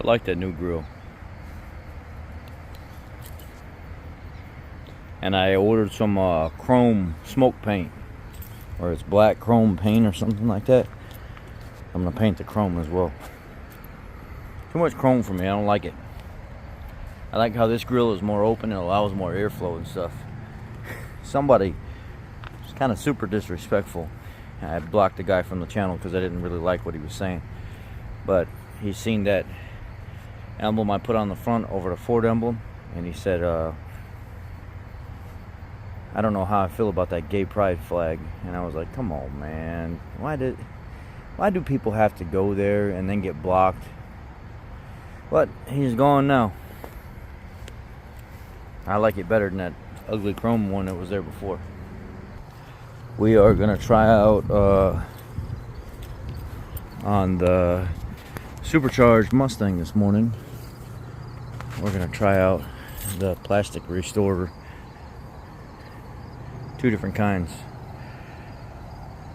I like that new grill. And I ordered some chrome smoke paint, or it's black chrome paint or something like that. I'm gonna paint the chrome as well. Too much chrome for me, I don't like it. I like how this grill is more open and allows more airflow and stuff. Somebody was kind of super disrespectful. I blocked the guy from the channel because I didn't really like what he was saying. But he's seen that emblem I put on the front over the Ford emblem, and he said, I don't know how I feel about that gay pride flag. And I was like, come on, man. Why do people have to go there and then get blocked? But he's gone now. I like it better than that ugly chrome one that was there before. We are gonna try out on the supercharged Mustang this morning. We're gonna try out the plastic restorer. Two different kinds.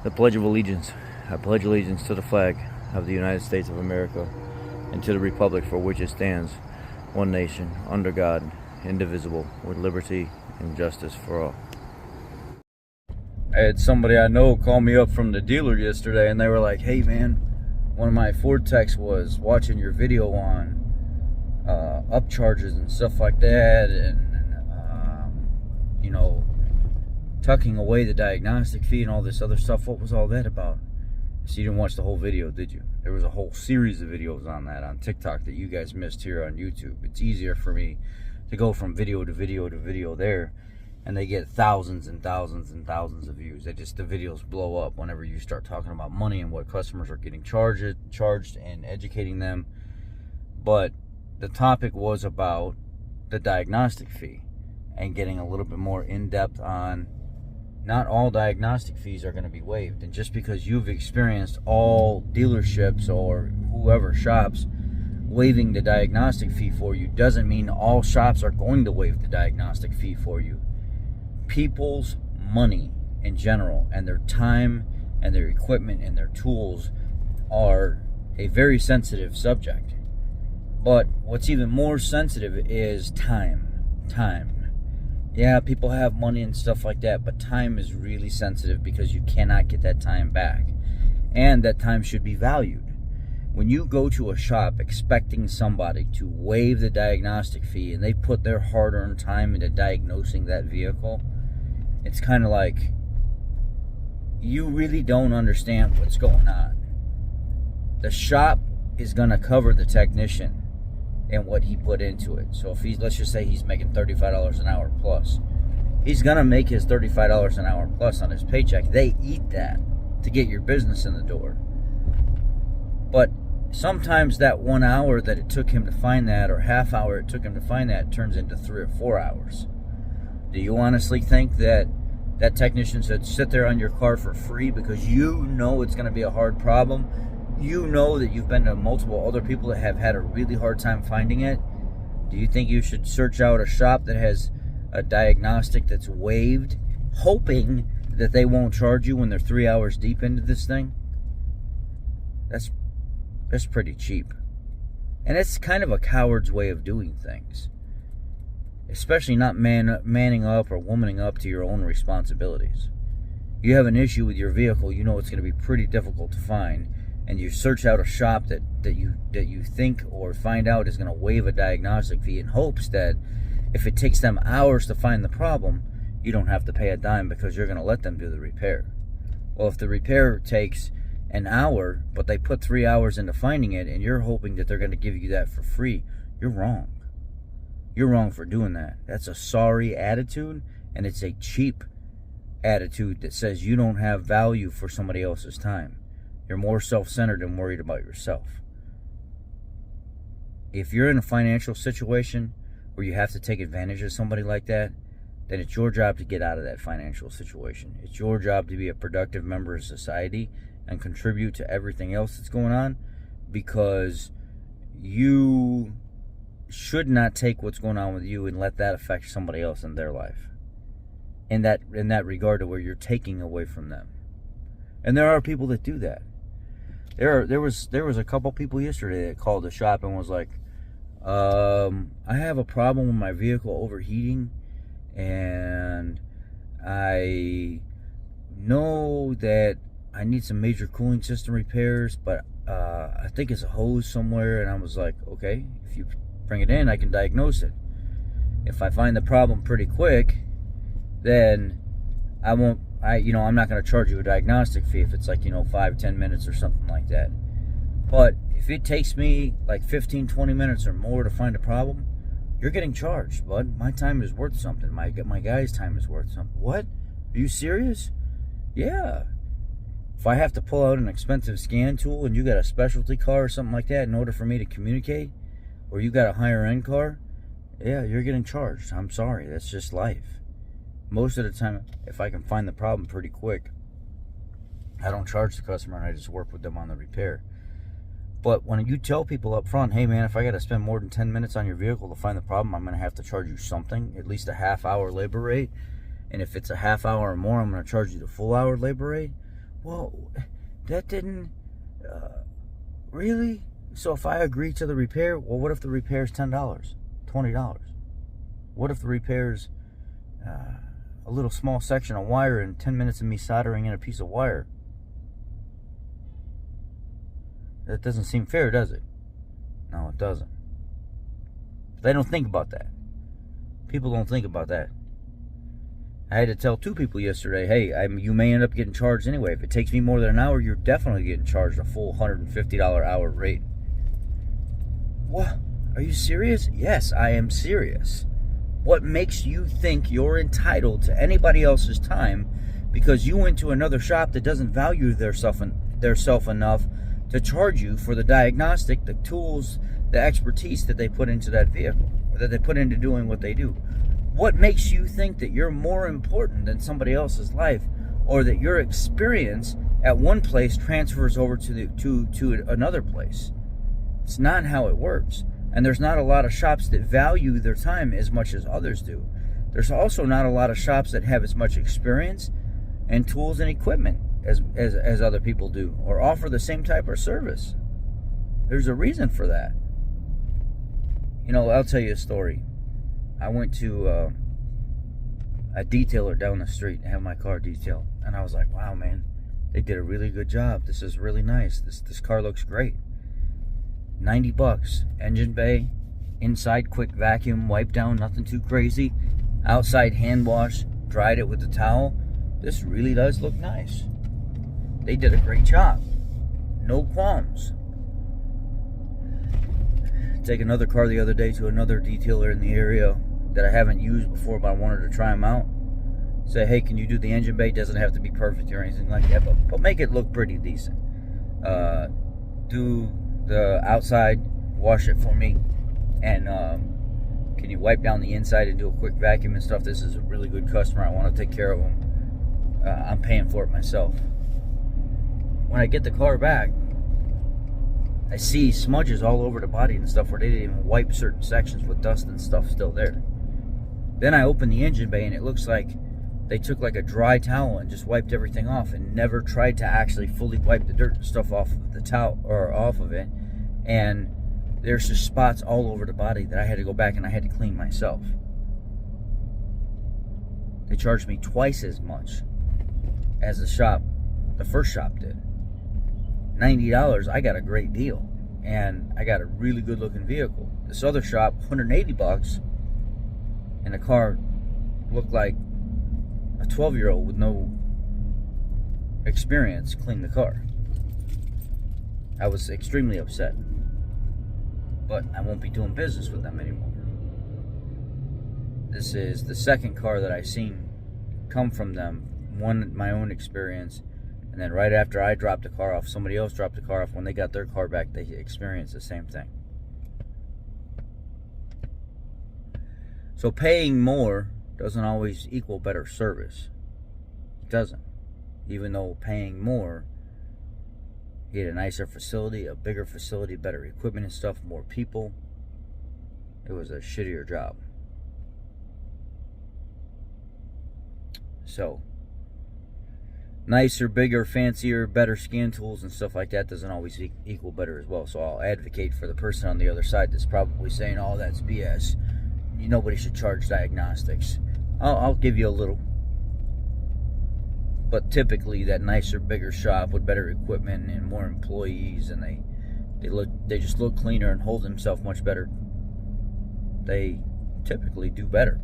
The Pledge of Allegiance. I pledge allegiance to the flag of the United States of America and to the republic for which it stands, one nation, under God, indivisible, with liberty and justice for all. I had somebody I know call me up from the dealer yesterday, and they were like, hey man, one of my Ford techs was watching your video on upcharges and stuff like that, and you know, tucking away the diagnostic fee and all this other stuff. What was all that about? So you didn't watch the whole video, did you? There was a whole series of videos on that on TikTok that you guys missed here on YouTube. It's easier for me to go from video to video to video there, and they get thousands and thousands and thousands of views. The videos blow up whenever you start talking about money and what customers are getting charged and educating them. But the topic was about the diagnostic fee and getting a little bit more in-depth on not all diagnostic fees are going to be waived. And just because you've experienced all dealerships or whoever shops waiving the diagnostic fee for you doesn't mean all shops are going to waive the diagnostic fee for you. People's money in general and their time and their equipment and their tools are a very sensitive subject. But what's even more sensitive is time. Yeah, people have money and stuff like that, but time is really sensitive because you cannot get that time back. And that time should be valued. When you go to a shop expecting somebody to waive the diagnostic fee and they put their hard-earned time into diagnosing that vehicle, it's kind of like you really don't understand what's going on. The shop is going to cover the technician and what he put into it. So if let's just say he's making $35 an hour plus, he's going to make his $35 an hour plus on his paycheck. They eat that to get your business in the door. But sometimes that 1 hour that it took him to find that, or half hour it took him to find that, turns into 3 or 4 hours. Do you honestly think that that technician should sit there on your car for free because you know it's going to be a hard problem? You know that you've been to multiple other people that have had a really hard time finding it. Do you think you should search out a shop that has a diagnostic that's waived, hoping that they won't charge you when they're 3 hours deep into this thing? That's pretty cheap. And it's kind of a coward's way of doing things. Especially not manning up or womaning up to your own responsibilities. You have an issue with your vehicle, you know it's going to be pretty difficult to find, and you search out a shop that you think or find out is going to waive a diagnostic fee in hopes that if it takes them hours to find the problem, you don't have to pay a dime because you're going to let them do the repair. Well, if the repair takes an hour, but they put 3 hours into finding it, and you're hoping that they're going to give you that for free, you're wrong. You're wrong for doing that. That's a sorry attitude, and it's a cheap attitude that says you don't have value for somebody else's time. You're more self-centered and worried about yourself. If you're in a financial situation where you have to take advantage of somebody like that, then it's your job to get out of that financial situation. It's your job to be a productive member of society and contribute to everything else that's going on, because you should not take what's going on with you and let that affect somebody else in their life. In that regard to where you're taking away from them. And there are people that do that. There was a couple people yesterday that called the shop and was like, I have a problem with my vehicle overheating, and I know that I need some major cooling system repairs, but I think it's a hose somewhere. And I was like, okay, if you bring it in, I can diagnose it. If I find the problem pretty quick, then I'm not going to charge you a diagnostic fee if it's like, 5-10 minutes or something like that. But if it takes me like 15-20 minutes or more to find a problem, you're getting charged, bud. My time is worth something. My guy's time is worth something. What? Are you serious? Yeah. If I have to pull out an expensive scan tool and you got a specialty car or something like that in order for me to communicate, or you got a higher end car, yeah, you're getting charged. I'm sorry. That's just life. Most of the time, if I can find the problem pretty quick, I don't charge the customer and I just work with them on the repair. But when you tell people up front, hey man, if I got to spend more than 10 minutes on your vehicle to find the problem, I'm going to have to charge you something, at least a half-hour labor rate. And if it's a half hour or more, I'm going to charge you the full hour labor rate. Well, that didn't... really? So if I agree to the repair, well, what if the repair is $10, $20? What if the repair's a little small section of wire and 10 minutes of me soldering in a piece of wire? That doesn't seem fair, does it? No, it doesn't. But they don't think about that. People don't think about that. I had to tell 2 people yesterday, hey, you may end up getting charged anyway. If it takes me more than an hour, you're definitely getting charged a full $150 hour rate. What? Are you serious? Yes, I am serious. What makes you think you're entitled to anybody else's time because you went to another shop that doesn't value their self enough to charge you for the diagnostic, the tools, the expertise that they put into that vehicle, or that they put into doing what they do? What makes you think that you're more important than somebody else's life, or that your experience at one place transfers over to another place? It's not how it works. And there's not a lot of shops that value their time as much as others do. There's also not a lot of shops that have as much experience and tools and equipment as other people do, or offer the same type of service. There's a reason for that. I'll tell you a story. I went to a detailer down the street and have my car detailed, and I was like, wow, man, they did a really good job. This is really nice. This car looks great. $90, engine bay, inside quick vacuum, wipe down, nothing too crazy, outside hand wash, dried it with the towel. This really does look nice. They did a great job. No qualms. Take another car the other day to another detailer in the area that I haven't used before, but I wanted to try them out. Say, hey, can you do the engine bay? Doesn't have to be perfect or anything like that, but make it look pretty decent. Do the outside, wash it for me, and can you wipe down the inside and do a quick vacuum and stuff? This is a really good customer. I want to take care of them. I'm paying for it myself. When I get the car back, I see smudges all over the body and stuff where they didn't even wipe certain sections with dust and stuff still there. Then I open the engine bay and it looks like they took like a dry towel and just wiped everything off and never tried to actually fully wipe the dirt and stuff off of the towel or off of it. And there's just spots all over the body that I had to go back and I had to clean myself. They charged me twice as much as the first shop did. $90, I got a great deal, and I got a really good looking vehicle. This other shop, $180, and the car looked like a 12-year-old with no experience cleaned the car. I was extremely upset, but I won't be doing business with them anymore. This is the second car that I've seen come from them. One, my own experience, and then right after I dropped the car off, somebody else dropped the car off. When they got their car back, they experienced the same thing. So paying more doesn't always equal better service. It doesn't. Even though paying more, you get a nicer facility, a bigger facility, better equipment and stuff, more people. It was a shittier job. So, nicer, bigger, fancier, better scan tools and stuff like that doesn't always equal better as well. So I'll advocate for the person on the other side that's probably saying, oh, that's BS. Nobody should charge diagnostics. I'll give you a little. But typically that nicer, bigger shop with better equipment and more employees, and they just look cleaner and hold themselves much better. They typically do better.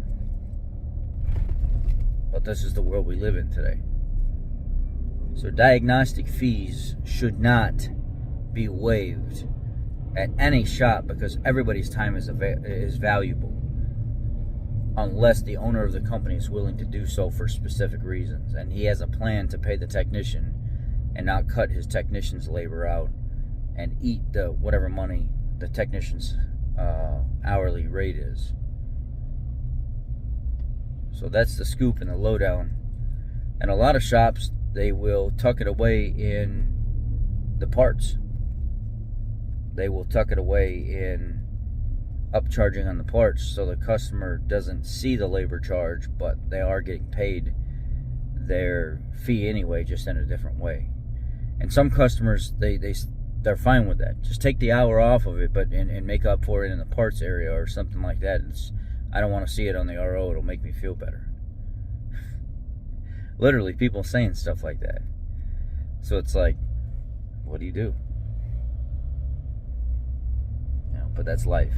But this is the world we live in today. So diagnostic fees should not be waived at any shop, because everybody's time is valuable, unless the owner of the company is willing to do so for specific reasons, and he has a plan to pay the technician and not cut his technician's labor out and eat the whatever money the technician's hourly rate is. So that's the scoop and the lowdown. And a lot of shops, they will tuck it away in the parts. They will tuck it away in upcharging on the parts, so the customer doesn't see the labor charge, but they are getting paid their fee anyway, just in a different way. And some customers, they're fine with that. Just take the hour off of it, but and make up for it in the parts area or something like that. I don't want to see it on the RO. It'll make me feel better. Literally, people saying stuff like that. So it's like, what do? But that's life.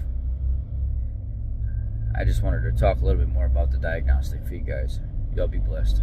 I just wanted to talk a little bit more about the diagnostic fee, guys. Y'all be blessed.